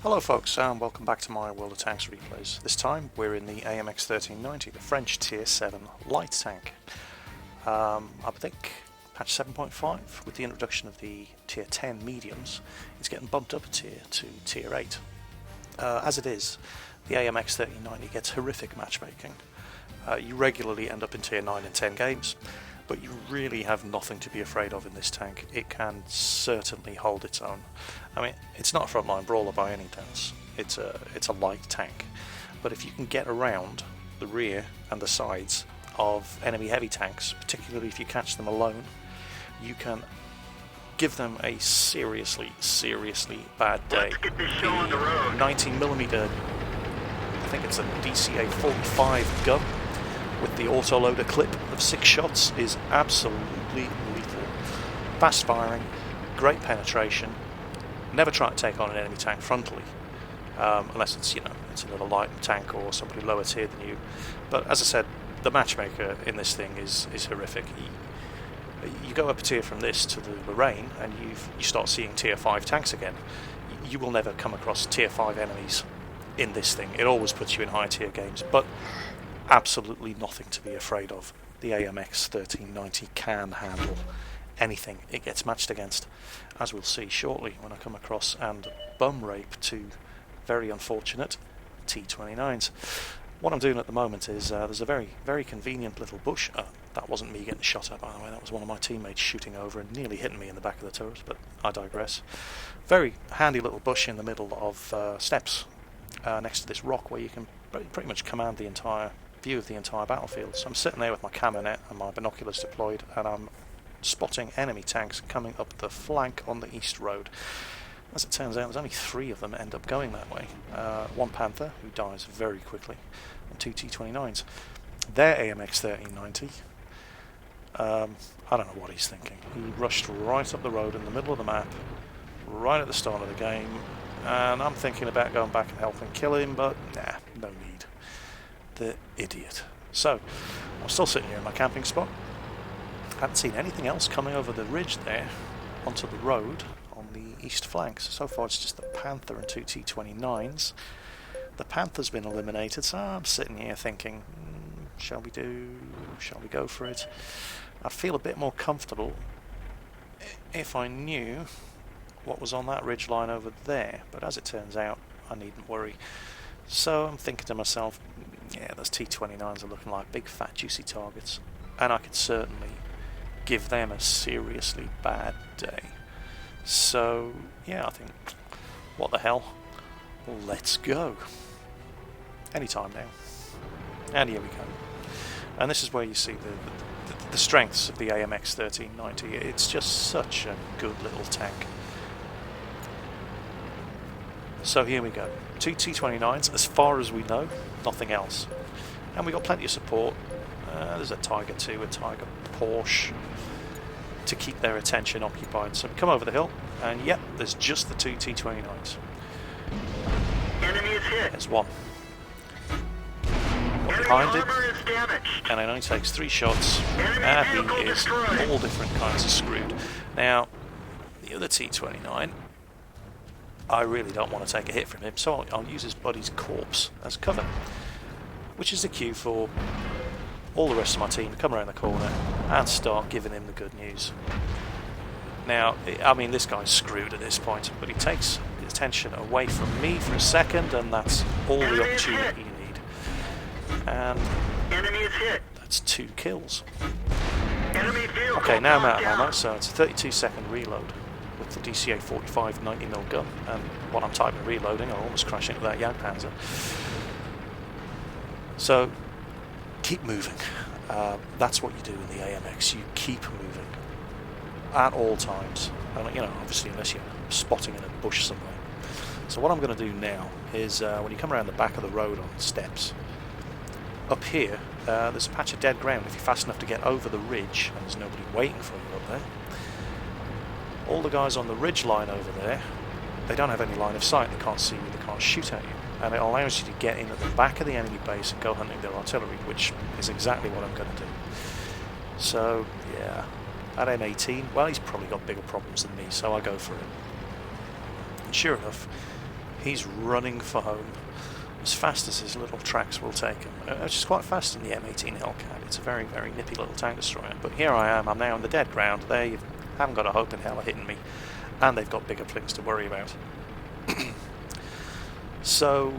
Hello folks, and welcome back to my World of Tanks replays. This time we're in the AMX 1390, the French Tier 7 light tank. I think patch 7.5, with the introduction of the Tier 10 mediums, it's getting bumped up a tier to Tier 8. As it is, the AMX 1390 gets horrific matchmaking. You regularly end up in Tier 9 and 10 games, but you really have nothing to be afraid of in this tank. It can certainly hold its own. I mean, it's not a frontline brawler by any chance. It's a light tank, but if you can get around the rear and the sides of enemy heavy tanks, particularly if you catch them alone, you can give them a seriously bad day. The 19mm, I think it's a DCA 45 gun with the autoloader clip of 6 shots is absolutely lethal. Fast firing, great penetration. Never try to take on an enemy tank frontally, unless it's it's another light tank or somebody lower tier than you. But as I said, the matchmaker in this thing is horrific. You go up a tier from this to the Lorraine, and you start seeing Tier 5 tanks again. You will never come across Tier 5 enemies in this thing. It always puts you in high tier games, but absolutely nothing to be afraid of. The AMX 1390 can handle anything it gets matched against, as we'll see shortly when I come across and bum rape two very unfortunate T29s. What I'm doing at the moment is there's a very convenient little bush. That wasn't me getting shot at, by the way, that was one of my teammates shooting over and nearly hitting me in the back of the turret, but I digress. Very handy little bush in the middle of steps next to this rock where you can pretty much command the entire view of the entire battlefield. So I'm sitting there with my camera net and my binoculars deployed, and I'm spotting enemy tanks coming up the flank on the east road. As it turns out, there's only 3 of them end up going that way. One Panther, who dies very quickly, and 2 T29s. Their AMX 1390, I don't know what he's thinking. He rushed right up the road in the middle of the map, right at the start of the game, and I'm thinking about going back and helping kill him, but nah, no need. The idiot. So, I'm still sitting here in my camping spot. Haven't seen anything else coming over the ridge there onto the road on the east flank. So far it's just the Panther and 2 T29s. The Panther's been eliminated, so I'm sitting here thinking, shall we go for it? I'd feel a bit more comfortable if I knew what was on that ridge line over there, but as it turns out, I needn't worry. So I'm thinking to myself, yeah, those T29s are looking like big fat juicy targets, and I could certainly give them a seriously bad day. So yeah, I think, what the hell, let's go. Anytime now. And here we go. And this is where you see the strengths of the AMX 1390. It's just such a good little tank. So here we go. 2 T29s, as far as we know, nothing else. And we got plenty of support. There's a Tiger 2, a Tiger Porsche to keep their attention occupied. So we come over the hill, and yep, there's just the 2 T29s. Enemy is hit. There's one. Got behind it, and it only takes 3 shots, and he is all different kinds of screwed. Now, the other T29, I really don't want to take a hit from him, so I'll use his buddy's corpse as cover, which is the cue for all the rest of my team to come around the corner and start giving him the good news. Now, I mean, this guy's screwed at this point, but he takes his attention away from me for a second, and that's all the opportunity you need. And that's 2 kills. Okay, now I'm out of ammo, so it's a 32-second reload with the DCA 45 90mm gun, and while I'm typing reloading, I'll almost crash into that Jagdpanzer. So keep moving. That's what you do in the AMX. You keep moving at all times, and obviously unless you're spotting in a bush somewhere. So what I'm going to do now is when you come around the back of the road on steps, up here there's a patch of dead ground. If you're fast enough to get over the ridge and there's nobody waiting for you up there, all the guys on the ridge line over there, they don't have any line of sight. They can't see you, they can't shoot at you, and it allows you to get in at the back of the enemy base and go hunting their artillery, which is exactly what I'm going to do. So yeah, at M18, well, he's probably got bigger problems than me, so I go for it. And sure enough, He's running for home as fast as his little tracks will take him, which is quite fast in the M18 Hellcat. It's a very, very nippy little tank destroyer. But here I am, I'm now in the dead ground. They haven't got a hope in hell of hitting me, and they've got bigger things to worry about. So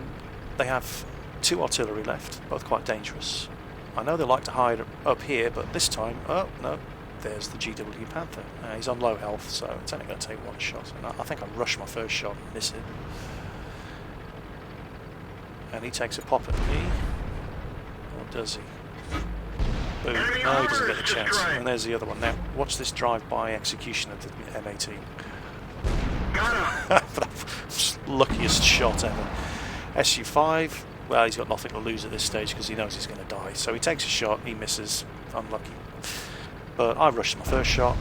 they have 2 artillery left, both quite dangerous. I know they like to hide up here, but this time, oh no, there's the GW Panther. He's on low health, so it's only going to take 1 shot. And I think I rushed my first shot and miss it. And he takes a pop at me. Or does he? Boom. No, he doesn't get the chance. And there's the other one. Now, watch this drive-by execution of the M18. Luckiest shot ever. SU-5, well, he's got nothing to lose at this stage because he knows he's going to die. So he takes a shot, he misses. Unlucky. But I rushed my first shot,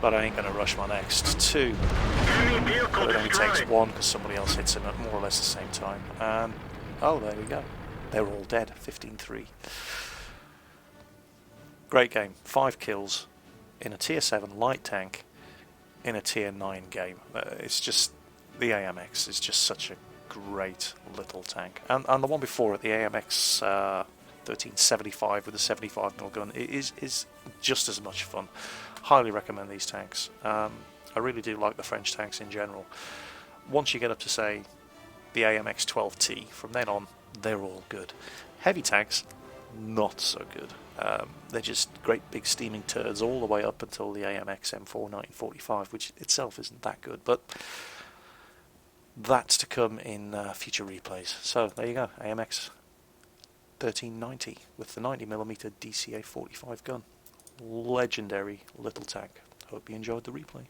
but I ain't going to rush my next 2. But it only takes 1 because somebody else hits him at more or less the same time. And, oh, there we go. They're all dead. 15-3. Great game. 5 kills in a tier 7 light tank in a tier 9 game. It's just, the AMX is just such a great little tank. And the one before it, the AMX 1375 with a 75mm gun, is just as much fun. Highly recommend these tanks. I really do like the French tanks in general. Once you get up to, say, the AMX 12T, from then on, they're all good. Heavy tanks, not so good. They're just great big steaming turds all the way up until the AMX M4 1945, which itself isn't that good, but that's to come in future replays. So there you go, AMX 1390 with the 90mm DCA 45 gun. Legendary little tank. Hope you enjoyed the replay.